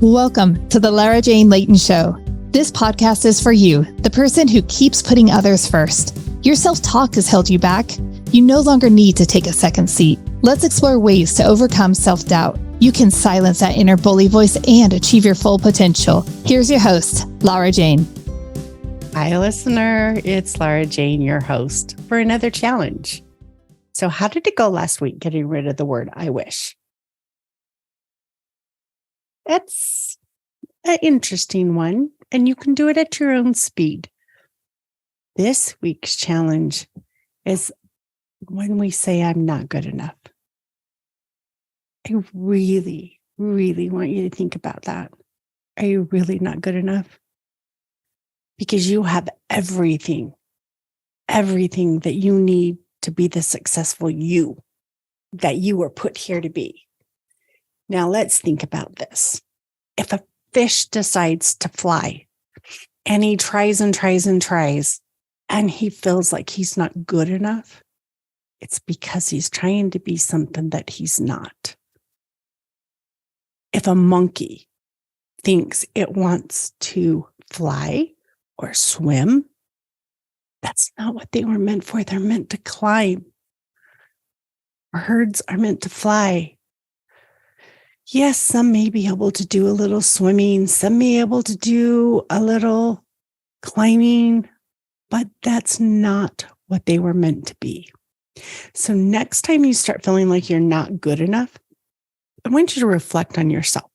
Welcome to the Lara Jane Layton Show. This podcast is for you, the person who keeps putting others first. Your self-talk has held you back. You no longer need to take a second seat. Let's explore ways to overcome self-doubt. You can silence that inner bully voice and achieve your full potential. Here's your host, Lara Jane. Hi, listener. It's Lara Jane, your host, for another challenge. So how did it go last week getting rid of the word I wish? That's an interesting one, and you can do it at your own speed. This week's challenge is when we say I'm not good enough. I really, really want you to think about that. Are you really not good enough? Because you have everything that you need to be the successful you that you were put here to be. Now let's think about this. If a fish decides to fly and he tries and tries and tries and he feels like he's not good enough, it's because he's trying to be something that he's not. If a monkey thinks it wants to fly or swim, that's not what they were meant for. They're meant to climb. Birds are meant to fly. Yes, some may be able to do a little swimming, some may be able to do a little climbing, but that's not what they were meant to be. So next time you start feeling like you're not good enough, I want you to reflect on yourself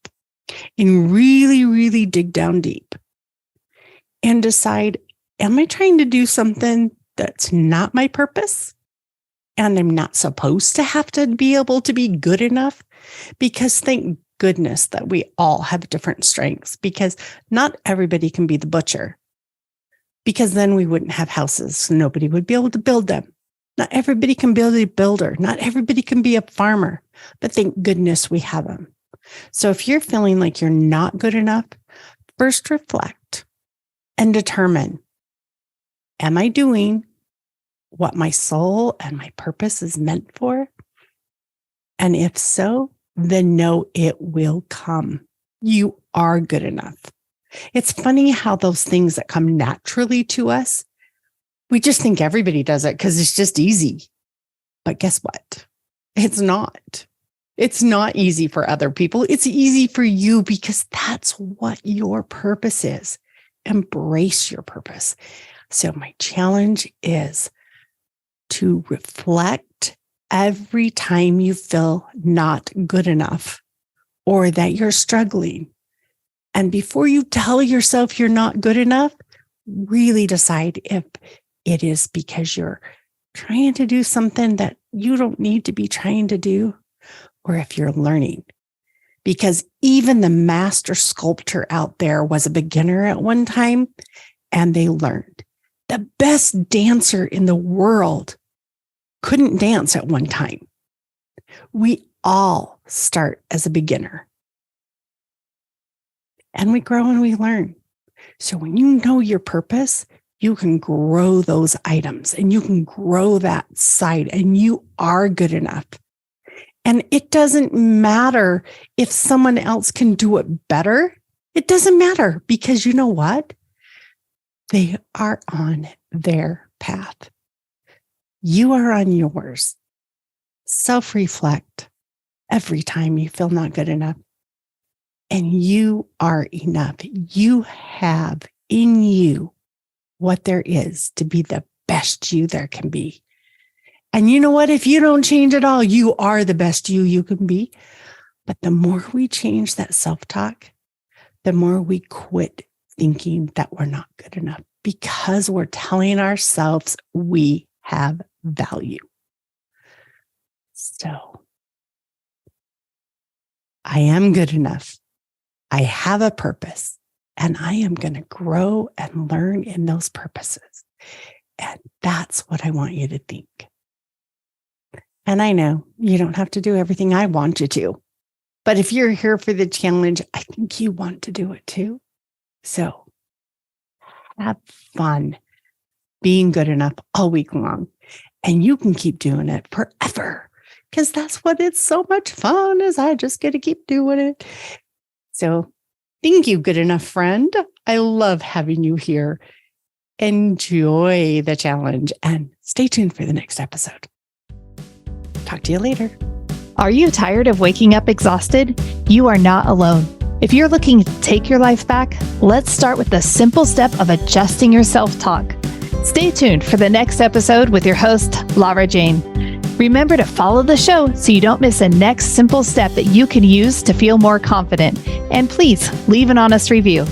and really, really dig down deep and decide, am I trying to do something that's not my purpose? And I'm not supposed to have to be able to be good enough? Because thank goodness that we all have different strengths, because not everybody can be the butcher, because then we wouldn't have houses. So nobody would be able to build them. Not everybody can be a builder. Not everybody can be a farmer, but thank goodness we have them. So if you're feeling like you're not good enough, first reflect and determine, am I doing what my soul and my purpose is meant for? And if so, then know it will come. You are good enough. It's funny how those things that come naturally to us, we just think everybody does it because it's just easy. But guess what? It's not. It's not easy for other people. It's easy for you because that's what your purpose is. Embrace your purpose. So my challenge is to reflect every time you feel not good enough or that you're struggling. And before you tell yourself you're not good enough, really decide if it is because you're trying to do something that you don't need to be trying to do, or if you're learning. Because even the master sculptor out there was a beginner at one time, and they learned. The best dancer in the world couldn't dance at one time. We all start as a beginner. And we grow and we learn. So when you know your purpose, you can grow those items and you can grow that side, and you are good enough. And it doesn't matter if someone else can do it better. It doesn't matter, because you know what? They are on their path. You are on yours. Self-reflect every time you feel not good enough. And you are enough. You have in you what there is to be the best you there can be. And you know what? If you don't change at all, you are the best you can be. But the more we change that self-talk, the more we quit thinking that we're not good enough, because we're telling ourselves we have value. So I am good enough. I have a purpose, and I am going to grow and learn in those purposes. And that's what I want you to think. And I know you don't have to do everything I want you to, but if you're here for the challenge, I think you want to do it too. So have fun being good enough all week long. And you can keep doing it forever, because that's what it's so much fun is. I just get to keep doing it. So Thank you, good enough friend. I love having you here. Enjoy the challenge and stay tuned for the next episode. Talk to you later. Are you tired of waking up exhausted? You are not alone. If you're looking to take your life back, let's start with the simple step of adjusting your self-talk. Stay tuned for the next episode with your host, Lara Jane. Remember to follow the show so you don't miss a next simple step that you can use to feel more confident. And please leave an honest review.